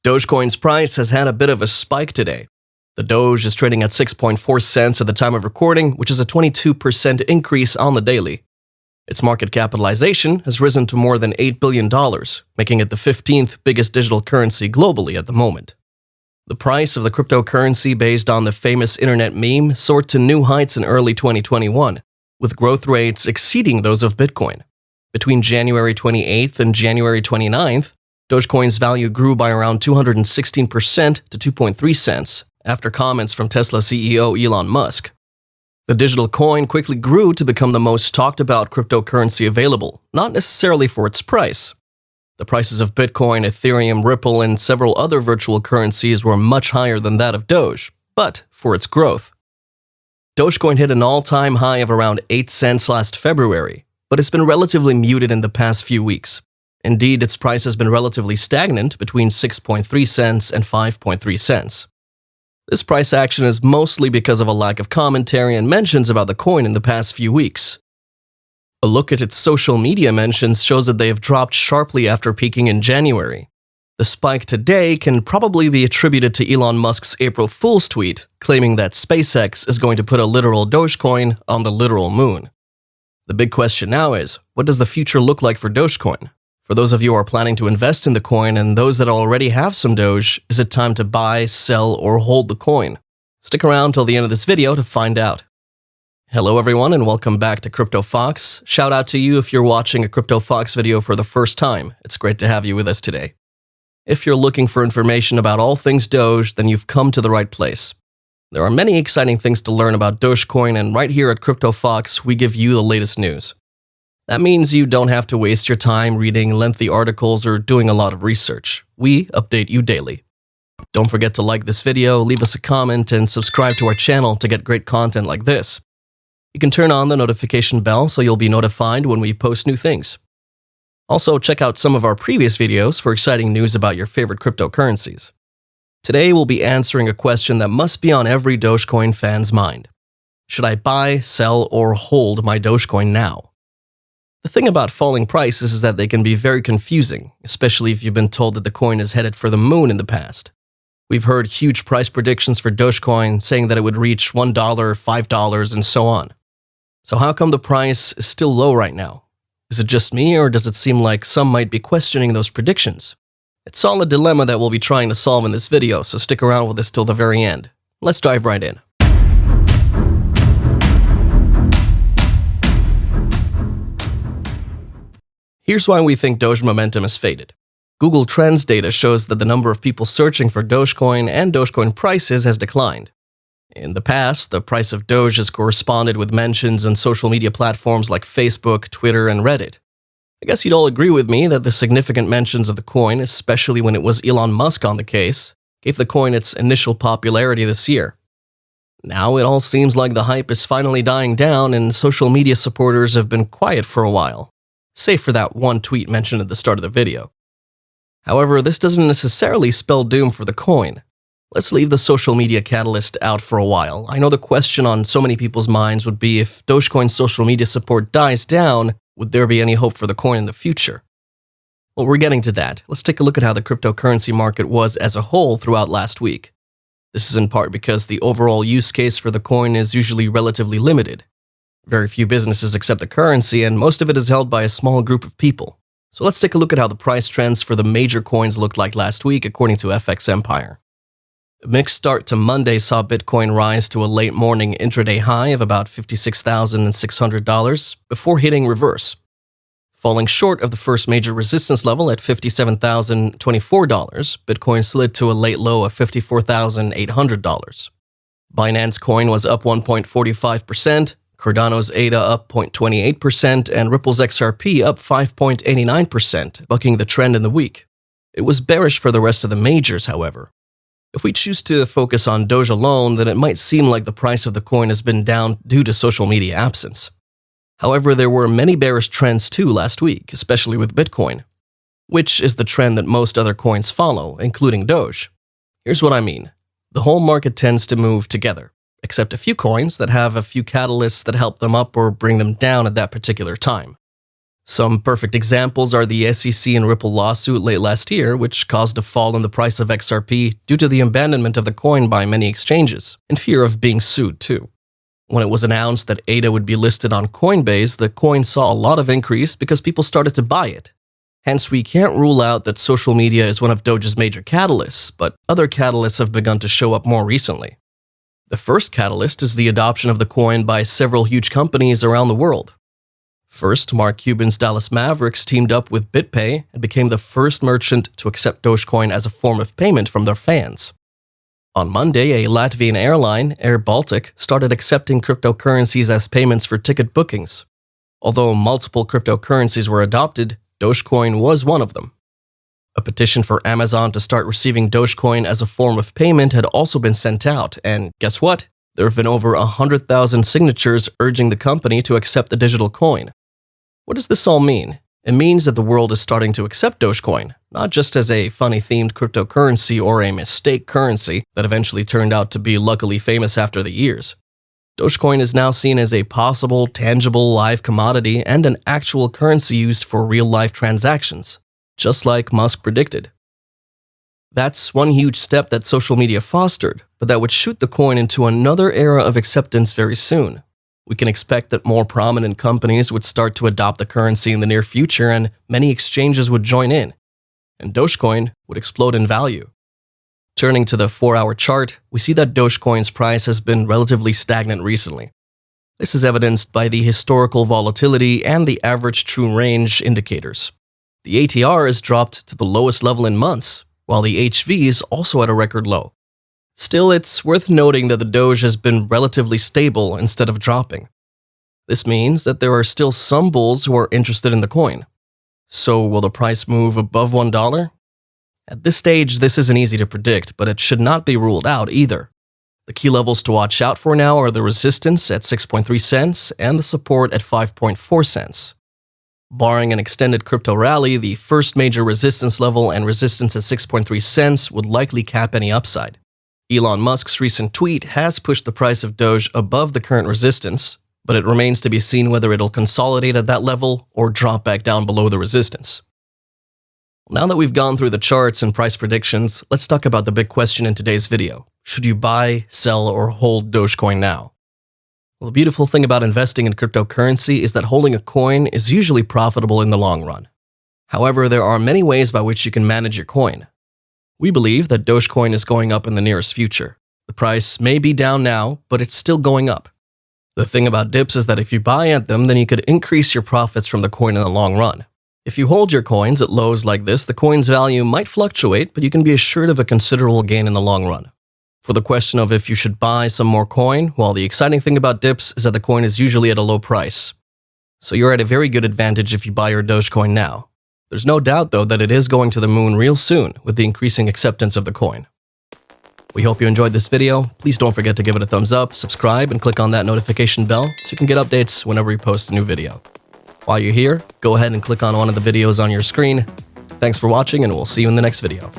Dogecoin's price has had a bit of a spike today. The Doge is trading at 6.4 cents at the time of recording, which is a 22% increase on the daily. Its market capitalization has risen to more than $8 billion, making it the 15th biggest digital currency globally at the moment. The price of the cryptocurrency based on the famous internet meme soared to new heights in early 2021, with growth rates exceeding those of Bitcoin. Between January 28th and January 29th, Dogecoin's value grew by around 216% to 2.3 cents after comments from Tesla CEO Elon Musk. The digital coin quickly grew to become the most talked about cryptocurrency available, not necessarily for its price. The prices of Bitcoin, Ethereum, Ripple, and several other virtual currencies were much higher than that of Doge, but for its growth. Dogecoin hit an all-time high of around 8 cents last February, but it's been relatively muted in the past few weeks. Indeed, its price has been relatively stagnant between 6.3 cents and 5.3 cents. This price action is mostly because of a lack of commentary and mentions about the coin in the past few weeks. A look at its social media mentions shows that they have dropped sharply after peaking in January. The spike today can probably be attributed to Elon Musk's April Fool's tweet, claiming that SpaceX is going to put a literal Dogecoin on the literal moon. The big question now is, what does the future look like for Dogecoin? For those of you who are planning to invest in the coin and those that already have some Doge, is it time to buy, sell, or hold the coin? Stick around till the end of this video to find out. Hello everyone and welcome back to Crypto Fox. Shout out to you if you're watching a Crypto Fox video for the first time. It's great to have you with us today. If you're looking for information about all things Doge, then you've come to the right place. There are many exciting things to learn about Dogecoin, and right here at Crypto Fox, we give you the latest news. That means you don't have to waste your time reading lengthy articles or doing a lot of research. We update you daily. Don't forget to like this video, leave us a comment, and subscribe to our channel to get great content like this. You can turn on the notification bell so you'll be notified when we post new things. Also, check out some of our previous videos for exciting news about your favorite cryptocurrencies. Today, we'll be answering a question that must be on every Dogecoin fan's mind. Should I buy, sell, or hold my Dogecoin now? The thing about falling prices is that they can be very confusing, especially if you've been told that the coin is headed for the moon in the past. We've heard huge price predictions for Dogecoin saying that it would reach $1, $5, and so on. So how come the price is still low right now? Is it just me, or does it seem like some might be questioning those predictions? It's all a dilemma that we'll be trying to solve in this video, so stick around with us till the very end. Let's dive right in. Here's why we think Doge momentum has faded. Google Trends data shows that the number of people searching for Dogecoin and Dogecoin prices has declined. In the past, the price of Doge has corresponded with mentions on social media platforms like Facebook, Twitter, and Reddit. I guess you'd all agree with me that the significant mentions of the coin, especially when it was Elon Musk on the case, gave the coin its initial popularity this year. Now it all seems like the hype is finally dying down and social media supporters have been quiet for a while, save for that one tweet mentioned at the start of the video. However, this doesn't necessarily spell doom for the coin. Let's leave the social media catalyst out for a while. I know the question on so many people's minds would be, if Dogecoin's social media support dies down, would there be any hope for the coin in the future? Well, we're getting to that. Let's take a look at how the cryptocurrency market was as a whole throughout last week. This is in part because the overall use case for the coin is usually relatively limited. Very few businesses accept the currency, and most of it is held by a small group of people. So let's take a look at how the price trends for the major coins looked like last week according to FX Empire. A mixed start to Monday saw Bitcoin rise to a late morning intraday high of about $56,600 before hitting reverse. Falling short of the first major resistance level at $57,024, Bitcoin slid to a late low of $54,800. Binance Coin was up 1.45%, Cardano's ADA up 0.28%, and Ripple's XRP up 5.89%, bucking the trend in the week. It was bearish for the rest of the majors, however. If we choose to focus on Doge alone, then it might seem like the price of the coin has been down due to social media absence. However, there were many bearish trends too last week, especially with Bitcoin, which is the trend that most other coins follow, including Doge. Here's what I mean. The whole market tends to move together, except a few coins that have a few catalysts that help them up or bring them down at that particular time. Some perfect examples are the SEC and Ripple lawsuit late last year, which caused a fall in the price of XRP due to the abandonment of the coin by many exchanges, in fear of being sued too. When it was announced that ADA would be listed on Coinbase, the coin saw a lot of increase because people started to buy it. Hence, we can't rule out that social media is one of Doge's major catalysts, but other catalysts have begun to show up more recently. The first catalyst is the adoption of the coin by several huge companies around the world. First, Mark Cuban's Dallas Mavericks teamed up with BitPay and became the first merchant to accept Dogecoin as a form of payment from their fans. On Monday, a Latvian airline, Air Baltic, started accepting cryptocurrencies as payments for ticket bookings. Although multiple cryptocurrencies were adopted, Dogecoin was one of them. A petition for Amazon to start receiving Dogecoin as a form of payment had also been sent out, and guess what? There have been over 100,000 signatures urging the company to accept the digital coin. What does this all mean? It means that the world is starting to accept Dogecoin, not just as a funny-themed cryptocurrency or a mistake currency that eventually turned out to be luckily famous after the years. Dogecoin is now seen as a possible, tangible, live commodity and an actual currency used for real-life transactions, just like Musk predicted. That's one huge step that social media fostered, but that would shoot the coin into another era of acceptance very soon. We can expect that more prominent companies would start to adopt the currency in the near future and many exchanges would join in, and Dogecoin would explode in value. Turning to the 4-hour chart, we see that Dogecoin's price has been relatively stagnant recently. This is evidenced by the historical volatility and the average true range indicators. The ATR has dropped to the lowest level in months, while the HV is also at a record low. Still, it's worth noting that the Doge has been relatively stable instead of dropping. This means that there are still some bulls who are interested in the coin. So will the price move above $1? At this stage, this isn't easy to predict, but it should not be ruled out either. The key levels to watch out for now are the resistance at 6.3 cents and the support at 5.4 cents. Barring an extended crypto rally, the first major resistance level and resistance at 6.3 cents would likely cap any upside. Elon Musk's recent tweet has pushed the price of Doge above the current resistance, but it remains to be seen whether it'll consolidate at that level or drop back down below the resistance. Now that we've gone through the charts and price predictions, let's talk about the big question in today's video. Should you buy, sell, or hold Dogecoin now? Well, the beautiful thing about investing in cryptocurrency is that holding a coin is usually profitable in the long run. However, there are many ways by which you can manage your coin. We believe that Dogecoin is going up in the nearest future. The price may be down now, but it's still going up. The thing about dips is that if you buy at them, then you could increase your profits from the coin in the long run. If you hold your coins at lows like this, the coin's value might fluctuate, but you can be assured of a considerable gain in the long run. For the question of if you should buy some more coin, well, the exciting thing about dips is that the coin is usually at a low price. So you're at a very good advantage if you buy your Dogecoin now. There's no doubt, though, that it is going to the moon real soon with the increasing acceptance of the coin. We hope you enjoyed this video. Please don't forget to give it a thumbs up, subscribe, and click on that notification bell so you can get updates whenever we post a new video. While you're here, go ahead and click on one of the videos on your screen. Thanks for watching, and we'll see you in the next video.